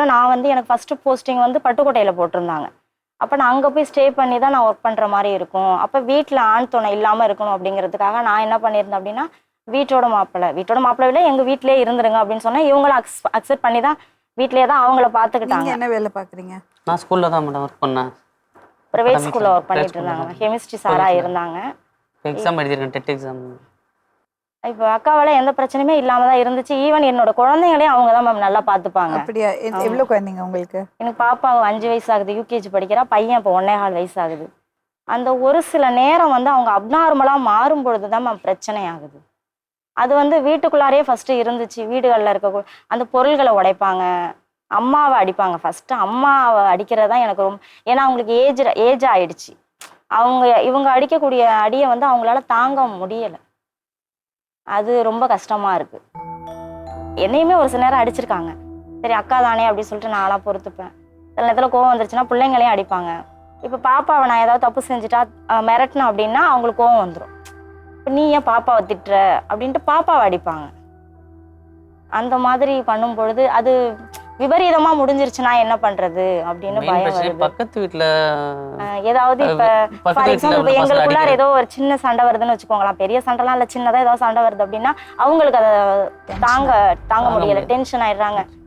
டைமில் நான் வந்து எனக்கு ஃபஸ்ட்டு போஸ்டிங் வந்து பட்டுக்கோட்டையில் போட்டிருந்தாங்க. அப்போ நான் அங்கே போய் ஸ்டே பண்ணி தான் நான் ஒர்க் பண்ணுற மாதிரி இருக்கும். அப்போ வீட்டில் ஆண் துணை இல்லாமல் இருக்கணும் அப்படிங்கிறதுக்காக நான் என்ன பண்ணியிருந்தேன் அப்படின்னா, வீட்டோட மாப்பிள்ளை விட எங்கள் வீட்டிலே இருந்துருங்க அப்படின்னு சொன்னால் இவங்களும் அக்செப்ட் பண்ணி தான் வீட்டிலே தான் அவங்கள பார்த்துக்கிட்டாங்க. என்ன வேலை பார்க்குறீங்க? நான் ஸ்கூலில் தான் மேடம் ஒர்க் பண்ணேன். ப்ரைவேட் ஸ்கூலில் ஒர்க் பண்ணிட்டு இருந்தாங்க. கெமிஸ்ட்ரி சாராக இருந்தாங்க. எக்ஸாம் எழுதியிருக்கேன், டெட் எக்ஸாம். இப்போ அக்காவால் எந்த பிரச்சனையுமே இல்லாமல் தான் இருந்துச்சு. ஈவன் என்னோட குழந்தைங்களையும் அவங்க தான் மேம் நல்லா பார்த்துப்பாங்க. அப்படியா? எவ்வளோ குழந்தைங்க உங்களுக்கு? எனக்கு பாப்பா 5 வயசு ஆகுது, யூகேஜி படிக்கிறா. பையன் இப்போ 1.25 வயசு ஆகுது. அந்த ஒரு சில நேரம் வந்து அவங்க அப்நார்மலாக மாறும் பொழுது தான் மேம் பிரச்சனை ஆகுது. அது வந்து வீட்டுக்குள்ளாரே ஃபஸ்ட்டு இருந்துச்சு. வீடுகளில் இருக்க அந்த பொருள்களை உடைப்பாங்க, அம்மாவை அடிப்பாங்க. ஃபஸ்ட்டு அம்மாவை அடிக்கிறது தான் எனக்கு ரொம்ப, ஏன்னா அவங்களுக்கு ஏஜ் ஆயிடுச்சு. இவங்க அடிக்கக்கூடிய அடியை வந்து அவங்களால தாங்க முடியலை. அது ரொம்ப கஷ்டமாக இருக்குது. என்னையுமே ஒரு சில நேரம் அடிச்சிருக்காங்க. சரி அக்கா தானே அப்படின்னு சொல்லிட்டு நான்லாம் பொறுத்துப்பேன். சில நேரத்தில் கோவம் வந்துருச்சுன்னா பிள்ளைங்களையும் அடிப்பாங்க. இப்போ பாப்பாவை நான் ஏதாவது தப்பு செஞ்சுட்டா மிரட்டினேன் அப்படின்னா அவங்களுக்கு கோவம் வந்துடும். இப்போ நீ ஏன் பாப்பாவை திட்டுற அப்படின்ட்டு பாப்பாவை அடிப்பாங்க. அந்த மாதிரி பண்ணும் பொழுது அது விபரீதமா முடிஞ்சிருச்சுன்னா என்ன பண்றது அப்படின்னு பயம் வருது. பக்கத்து வீட்டுல ஏதாவது இப்ப ஃபார் எக்ஸாம்பிள் இப்ப எங்களுக்குள்ளார ஏதோ ஒரு சின்ன சண்டை வருதுன்னு வச்சுக்கோங்களேன். பெரிய சண்டைலாம் இல்ல, சின்னதா ஏதாவது சண்டை வருது அப்படின்னா அவங்களுக்கு அதை தாங்க முடியல, டென்ஷன் ஆயிடுறாங்க.